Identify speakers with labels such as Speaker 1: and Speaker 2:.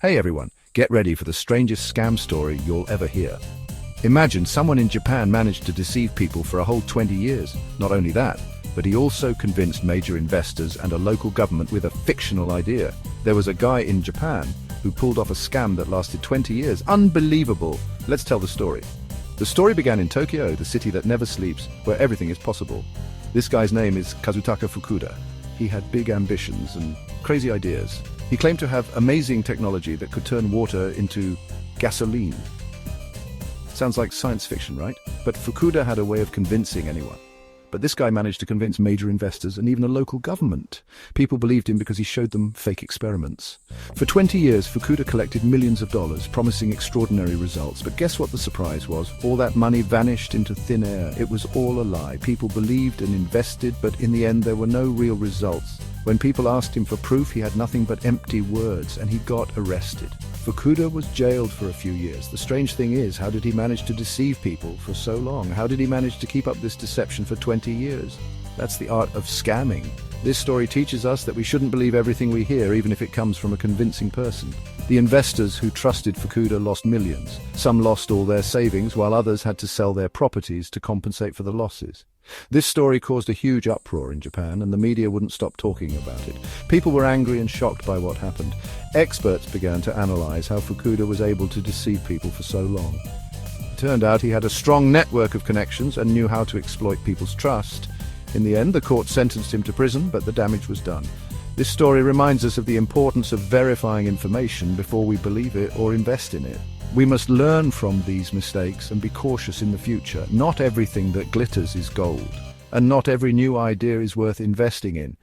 Speaker 1: Hey everyone, get ready for the strangest scam story you'll ever hear. Imagine someone in Japan managed to deceive people for a whole 20 years. Not only that, but he also convinced major investors and a local government with a fictional idea. There was a guy in Japan who pulled off a scam that lasted 20 years. Unbelievable! Let's tell the story. The story began in Tokyo, the city that never sleeps, where everything is possible. This guy's name is Kazutaka Fukuda. He had big ambitions and crazy ideas. He claimed to have amazing technology that could turn water into gasoline. Sounds like science fiction, right? But Fukuda had a way of convincing anyone. But this guy managed to convince major investors and even a local government. People believed him because he showed them fake experiments. For 20 years, Fukuda collected millions of dollars, promising extraordinary results. But guess what the surprise was? All that money vanished into thin air. It was all a lie. People believed and invested, but in the end there were no real results. When people asked him for proof, he had nothing but empty words, and he got arrested. Fukuda was jailed for a few years. The strange thing is, how did he manage to deceive people for so long? How did he manage to keep up this deception for 20 years? That's the art of scamming. This story teaches us that we shouldn't believe everything we hear, even if it comes from a convincing person. The investors who trusted Fukuda lost millions. Some lost all their savings, while others had to sell their properties to compensate for the losses. This story caused a huge uproar in Japan, and the media wouldn't stop talking about it. People were angry and shocked by what happened. Experts began to analyze how Fukuda was able to deceive people for so long. It turned out he had a strong network of connections and knew how to exploit people's trust. In the end, the court sentenced him to prison, but the damage was done. This story reminds us of the importance of verifying information before we believe it or invest in it. We must learn from these mistakes and be cautious in the future. Not everything that glitters is gold, and not every new idea is worth investing in.